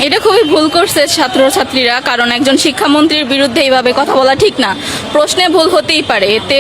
এটা খুবই ভুল করছে ছাত্রছাত্রীরা, কারণ একজন শিক্ষামন্ত্রীর বিরুদ্ধে এইভাবে কথা বলা ঠিক না। প্রশ্নে ভুল হতেই পারে, এতে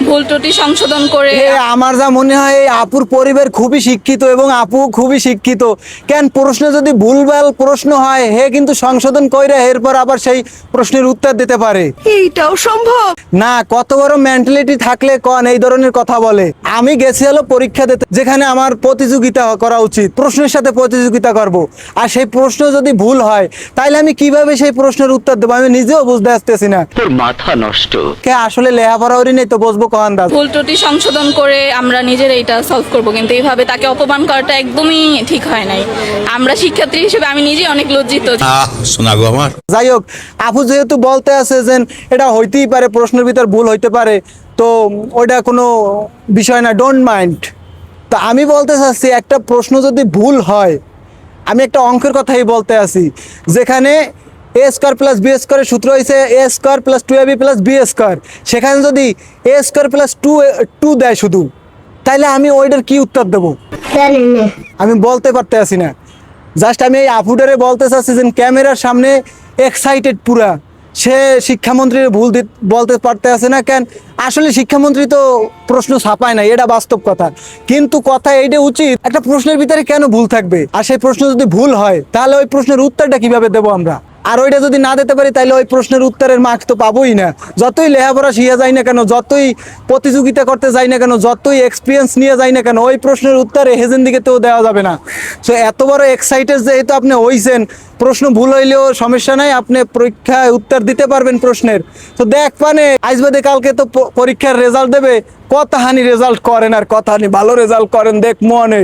ভুল ত্রুটি সংশোধন করে। আমার যা মনে হয় এই আপুর পরিবার খুবই শিক্ষিত এবং আপু খুবই শিক্ষিত। কেন প্রশ্নে যদি ভুলভাল প্রশ্ন হয় হে কিন্তু সংশোধন কইরা এরপর আবার সেই প্রশ্নের উত্তর দিতে পারে। এইটাও সম্ভব না, কত বড় মেন্টালিটি থাকলে কন এই ধরনের কথা বলে। আমি গেছি হলো পরীক্ষা দিতে, যেখানে আমার প্রতিযোগিতা করা উচিত, প্রশ্নের সাথে প্রতিযোগিতা করব। আর সেই প্রশ্ন যদি ভুল হয় তাইলে আমি কিভাবে সেই প্রশ্নের উত্তর দেবো আমি নিজেও বুঝতে আসতেছি না। তোর মাথা নষ্ট। কে আসলে লেখাপড়া করি নেই তো বসবো কখন দাদা। ভুল ত্রুটি সংশোধন করে আমরা নিজের এইটা সলভ করব, কিন্তু এইভাবে তাকে অপমান করাটা একদমই ঠিক হয় নাই। আমরা শিক্ষার্থী হিসেবে আমি নিজেই অনেক লজ্জিত। শোনা গো আমার। যাই হোক, আপু যেহেতু বলতে আছে যে এটা হইতেই পারে, প্রশ্নের ভিতর ভুল হইতে পারে, তো ওইটা কোনো বিষয় না, ডোন্ট মাইন্ড। তো আমি বলতে চাচ্ছি একটা প্রশ্ন যদি ভুল হয়, আমি একটা অঙ্কের কথাই বলতে আছি, যেখানে এ স্কোয়ার প্লাস বি স্কোয়ারের সূত্র হয়েছে এ square plus two A B plus B square, সেখানে যদি এ স্কোয়ার প্লাস টু দেয় শুধু, তাইলে আমি ওইটার কি উত্তর দেবো আমি বলতে পারতে আসি না। জাস্ট আমি এই আপুটারে বলতে চাচ্ছি যে ক্যামেরার সামনে এক্সাইটেড পুরা, সে শিক্ষামন্ত্রীর ভুল বলতে পারতে আছে না। কেন আসলে শিক্ষামন্ত্রী তো প্রশ্ন ছাপায় না, এটা বাস্তব কথা, কিন্তু কথা এইটা উচিত একটা প্রশ্নের ভিতরে কেন ভুল থাকবে, আর সেই প্রশ্ন যদি ভুল হয় তাহলে ওই প্রশ্নের উত্তরটা কিভাবে দেবো আমরা। আর ওইটা যদি না দিতে পারি তাহলে ওই প্রশ্নের উত্তরের মার্কস তো পাবোই না। যতই লেখাপড়া শিখে যাই না কেন, যতই প্রতিযোগিতা করতে যাই না কেন, যতই এক্সপিরিয়েন্স নিয়ে যাই না কেন, ওই প্রশ্নের উত্তর হেজেন দিকে তো দেওয়া যাবে না। সো এত বড় এক্সাইটেড যেহেতু আপনি হইছেন, প্রশ্ন ভুল হইলেও সমস্যা নাই, আপনি পরীক্ষায় উত্তর দিতে পারবেন প্রশ্নের। তো দেখ পানে আজ বাদে কালকে তো পরীক্ষার রেজাল্ট দেবে, কতহানি রেজাল্ট করেন আর কতহানি ভালো রেজাল্ট করেন দেখ মনে।